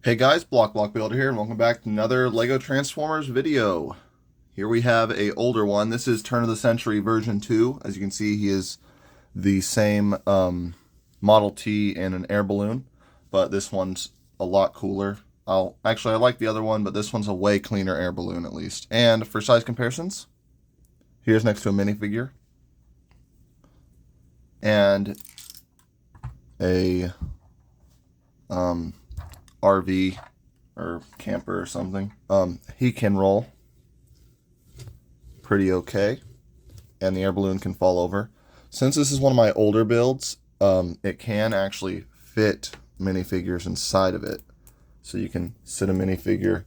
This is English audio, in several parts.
Hey guys, Block Builder here, and welcome back to another LEGO Transformers video. Here we have a older one. This is Turn of the Century version 2. As you can see, he is the same Model T and an air balloon, but this one's a lot cooler. I like the other one, but this one's a way cleaner air balloon at least. And for size comparisons, here's next to a minifigure and a RV or camper or something. He can roll pretty okay, and the air balloon can fall over. Since this is one of my older builds, it can actually fit minifigures inside of it. So you can sit a minifigure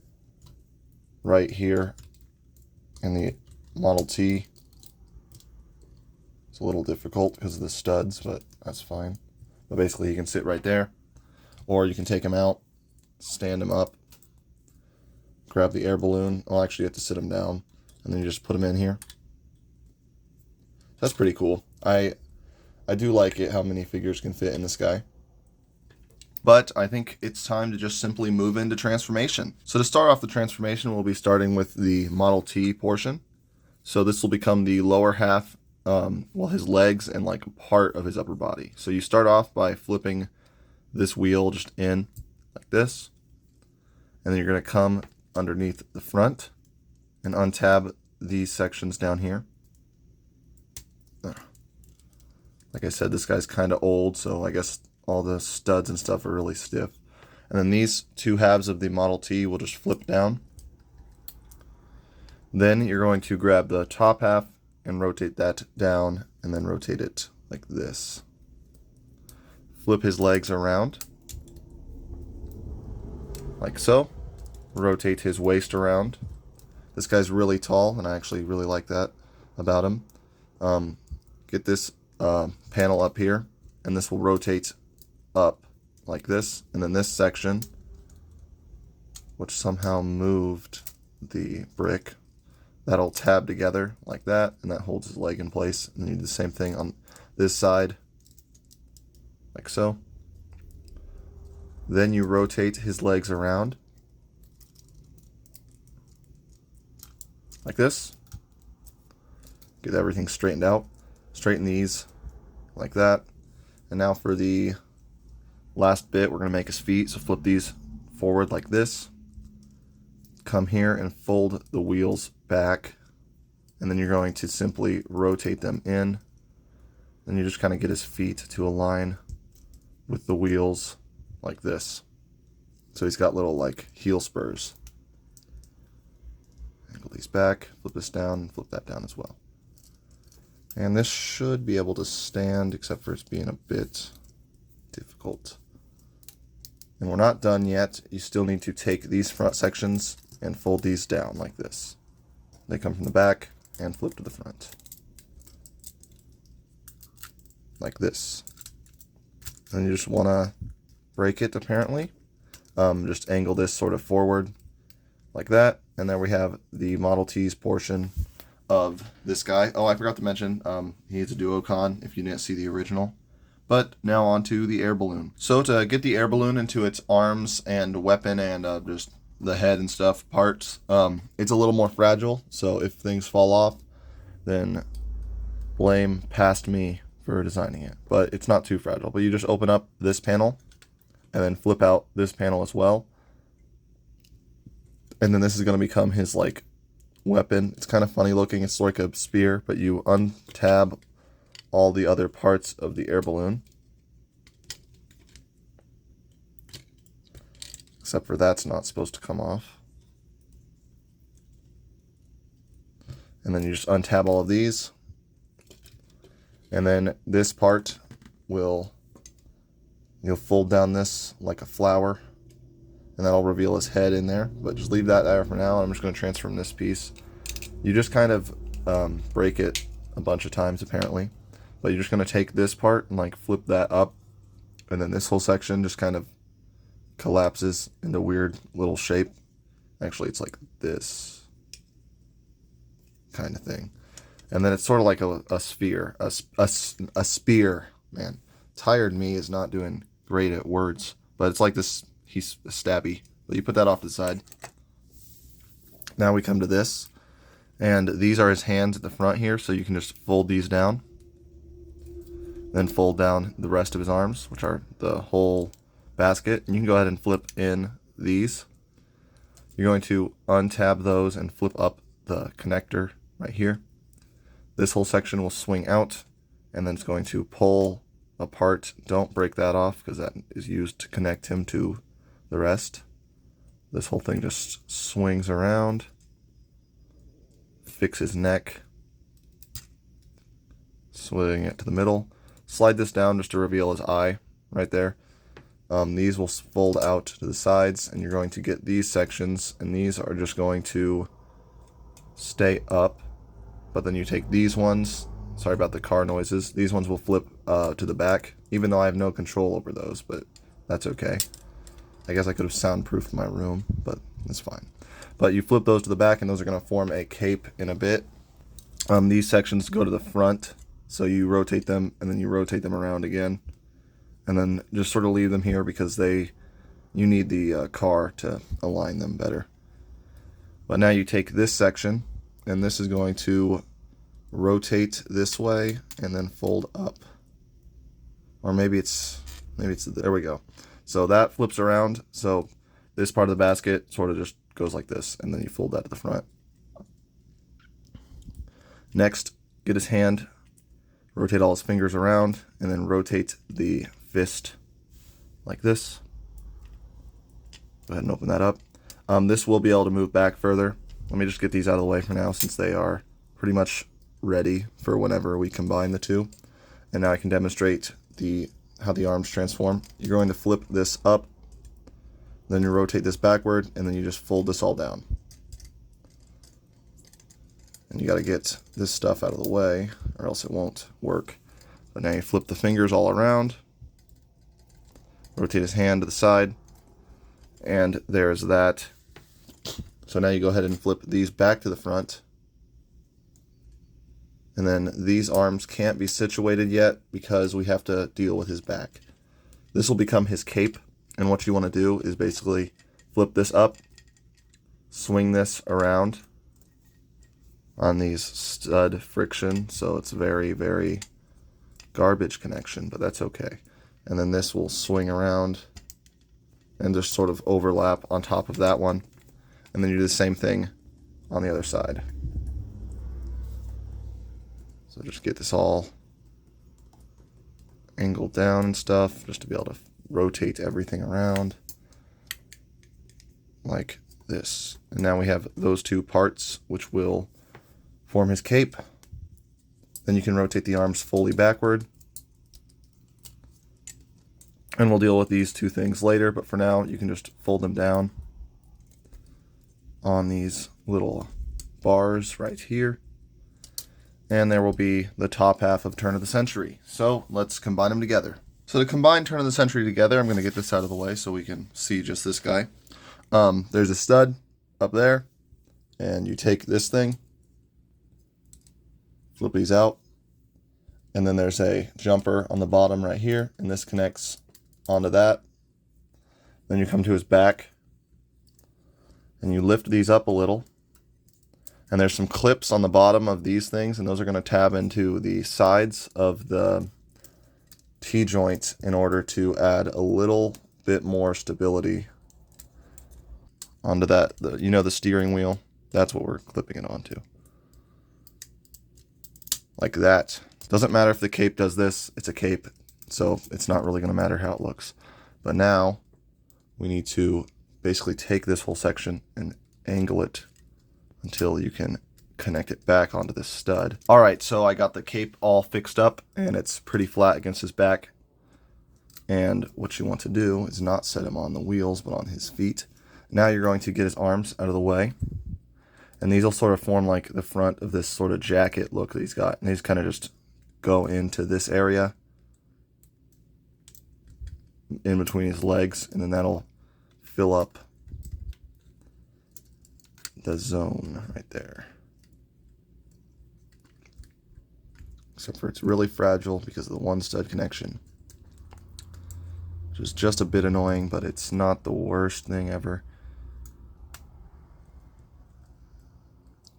right here in the Model T. It's a little difficult because of the studs, but that's fine. But basically you can sit right there, or you can take him out, stand him up, grab the air balloon. I'll actually have to sit him down, and then you just put him in here. That's pretty cool. I do like it how many figures can fit in this guy. But I think it's time to just simply move into transformation. So to start off the transformation, we'll be starting with the Model T portion. So this will become the lower half, his legs and like part of his upper body. So you start off by flipping this wheel just in like this, and then you're going to come underneath the front and untab these sections down here. Like I said, this guy's kind of old, so I guess all the studs and stuff are really stiff. And then these two halves of the Model T will just flip down. Then you're going to grab the top half and rotate that down, and then rotate it like this. Flip his legs around like so. Rotate his waist around. This guy's really tall, and I actually really like that about him. Get this panel up here, and this will rotate up like this, and then this section, which somehow moved the brick, that'll tab together like that, and that holds his leg in place. And then you do the same thing on this side, like so. Then you rotate his legs around like this. Get everything straightened out. Straighten these like that. And now for the last bit, we're going to make his feet. So flip these forward like this. Come here and fold the wheels back. And then you're going to simply rotate them in. And you just kind of get his feet to align with the wheels like this. So he's got little like heel spurs. Angle these back, flip this down, and flip that down as well. And this should be able to stand, except for it's being a bit difficult. And we're not done yet. You still need to take these front sections and fold these down like this. They come from the back and flip to the front. Like this. And you just want to break it, apparently. Just angle this sort of forward like that. And then we have the Model T's portion of this guy. Oh, I forgot to mention, he's a Duocon if you didn't see the original. But now on to the air balloon. So to get the air balloon into its arms and weapon and just the head and stuff parts, it's a little more fragile. So if things fall off, then blame past me for designing it. But it's not too fragile. But you just open up this panel and then flip out this panel as well. And then this is going to become his like weapon. It's kind of funny looking. It's like a spear, but you untab all the other parts of the air balloon. Except for that's not supposed to come off. And then you just untab all of these. And then this part you'll fold down this like a flower, and that'll reveal his head in there. But just leave that there for now. I'm just going to transform this piece. You just kind of break it a bunch of times apparently, but you're just going to take this part and like flip that up, and then this whole section just kind of collapses into a weird little shape. Actually, it's like this kind of thing. And then it's sort of like a sphere, a spear. Man, tired me is not doing great at words, but it's like this he's stabby. But you put that off to the side. Now we come to this, and these are his hands at the front here, so you can just fold these down. Then fold down the rest of his arms, which are the whole basket. And you can go ahead and flip in these. You're going to untab those and flip up the connector right here. This whole section will swing out, and then it's going to pull apart. Don't break that off because that is used to connect him to the rest. This whole thing just swings around. Fix his neck. Swing it to the middle. Slide this down just to reveal his eye right there. These will fold out to the sides, and you're going to get these sections, and these are just going to stay up. But then you take these ones, sorry about the car noises, these ones will flip to the back, even though I have no control over those, but that's okay. I guess I could have soundproofed my room, but it's fine. But you flip those to the back, and those are going to form a cape in a bit. These sections go to the front, so you rotate them, and then you rotate them around again. And then just sort of leave them here because you need the car to align them better. But now you take this section, and this is going to rotate this way and then fold up. Or maybe it's there we go. So that flips around. So this part of the basket sort of just goes like this, and then you fold that to the front. Next, get his hand, rotate all his fingers around, and then rotate the fist like this. Go ahead and open that up. This will be able to move back further. Let me just get these out of the way for now, since they are pretty much ready for whenever we combine the two. And now I can demonstrate how the arms transform. You're going to flip this up, then you rotate this backward, and then you just fold this all down. And you got to get this stuff out of the way, or else it won't work. But now you flip the fingers all around, rotate his hand to the side, and there's that. So now you go ahead and flip these back to the front. And then these arms can't be situated yet because we have to deal with his back. This will become his cape, and what you want to do is basically flip this up, swing this around on these stud friction, so it's very, very garbage connection, but that's okay. And then this will swing around and just sort of overlap on top of that one. And then you do the same thing on the other side. So just get this all angled down and stuff, just to be able to rotate everything around like this. And now we have those two parts, which will form his cape. Then you can rotate the arms fully backward. And we'll deal with these two things later, but for now you can just fold them down on these little bars right here. And there will be the top half of Turn of the Century. So let's combine them together. So to combine Turn of the Century together, I'm going to get this out of the way so we can see just this guy. There's a stud up there, and you take this thing, flip these out, and then there's a jumper on the bottom right here, and this connects onto that. Then you come to his back, and you lift these up a little. And there's some clips on the bottom of these things, and those are going to tab into the sides of the T-joint in order to add a little bit more stability onto that. The steering wheel? That's what we're clipping it onto. Like that. Doesn't matter if the cape does this, it's a cape, so it's not really going to matter how it looks. But now we need to basically take this whole section and angle it until you can connect it back onto this stud. All right, so I got the cape all fixed up, and it's pretty flat against his back. And what you want to do is not set him on the wheels, but on his feet. Now you're going to get his arms out of the way, and these will sort of form like the front of this sort of jacket look that he's got. And these kind of just go into this area in between his legs, and then that'll fill up the zone right there. Except for it's really fragile because of the one stud connection. which is just a bit annoying, but it's not the worst thing ever.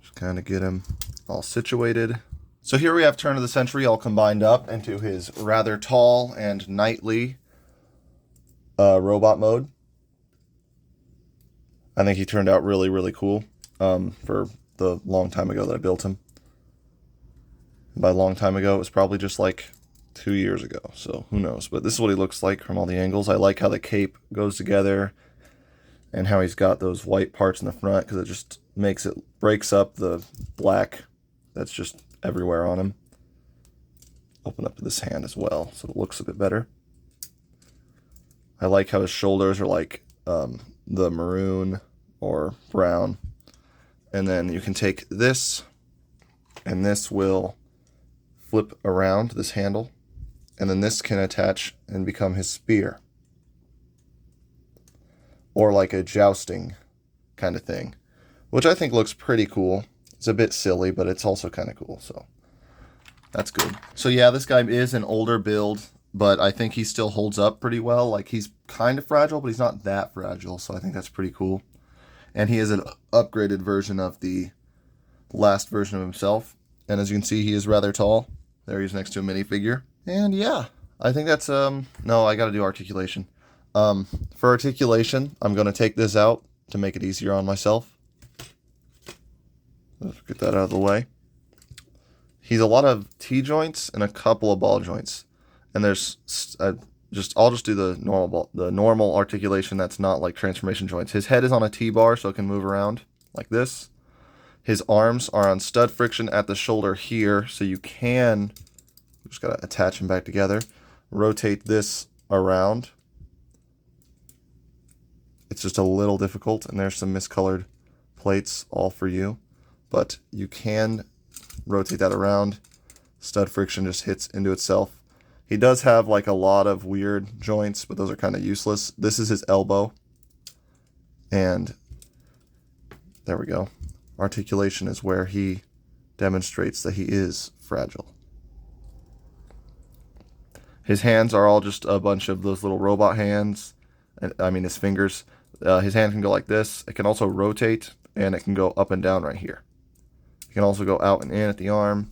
Just kind of get him all situated. So here we have Turn of the Century all combined up into his rather tall and knightly robot mode. I think he turned out really, really cool for the long time ago that I built him. And by long time ago, it was probably just like 2 years ago, so who knows. But this is what he looks like from all the angles. I like how the cape goes together and how he's got those white parts in the front because it just breaks up the black that's just everywhere on him. Open up this hand as well so it looks a bit better. I like how his shoulders are like the maroon or brown. And then you can take this, and this will flip around, this handle, and then this can attach and become his spear. Or like a jousting kind of thing, which I think looks pretty cool. It's a bit silly, but it's also kind of cool, so that's good. So yeah, this guy is an older build, but I think he still holds up pretty well. Like, he's kind of fragile, but he's not that fragile, so I think that's pretty cool. And he is an upgraded version of the last version of himself. And as you can see, he is rather tall. There he's next to a minifigure. And yeah, I think that's, no, I gotta do articulation. For articulation, I'm gonna take this out to make it easier on myself. Let's get that out of the way. He's a lot of T-joints and a couple of ball joints. And there's, I'll just do the normal articulation that's not like transformation joints. His head is on a T-bar, so it can move around like this. His arms are on stud friction at the shoulder here, so you can, just gotta attach them back together. Rotate this around. It's just a little difficult, and there's some miscolored plates all for you. But you can rotate that around. Stud friction just hits into itself. He does have like a lot of weird joints, but those are kind of useless. This is his elbow. And there we go. Articulation is where he demonstrates that he is fragile. His hands are all just a bunch of those little robot hands. I mean, his fingers. His hand can go like this. It can also rotate, and it can go up and down right here. It can also go out and in at the arm.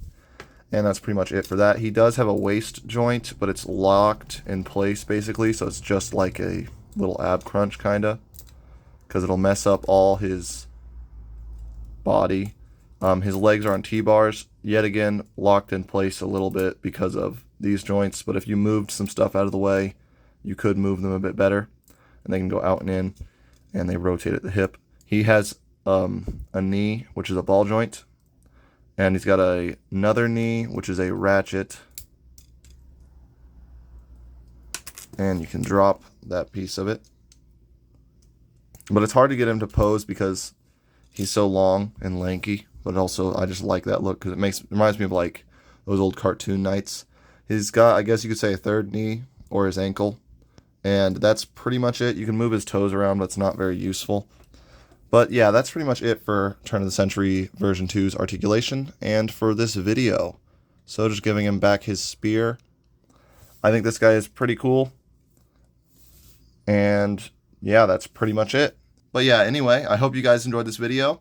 And that's pretty much it for that. He does have a waist joint, but it's locked in place basically, so it's just like a little ab crunch kinda, because it'll mess up all his body. His legs are on T-bars, yet again locked in place a little bit because of these joints, but if you moved some stuff out of the way, you could move them a bit better, and they can go out and in, and they rotate at the hip. He has a knee, which is a ball joint. And he's got another knee, which is a ratchet. And you can drop that piece of it. But it's hard to get him to pose because he's so long and lanky. But also, I just like that look because it reminds me of like those old cartoon knights. He's got, I guess you could say, a third knee or his ankle. And that's pretty much it. You can move his toes around, but it's not very useful. But yeah, that's pretty much it for Turn of the Century version 2's articulation and for this video. So just giving him back his spear. I think this guy is pretty cool. And yeah, that's pretty much it. But yeah, anyway, I hope you guys enjoyed this video.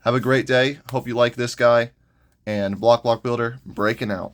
Have a great day. Hope you like this guy. And Block Builder breaking out.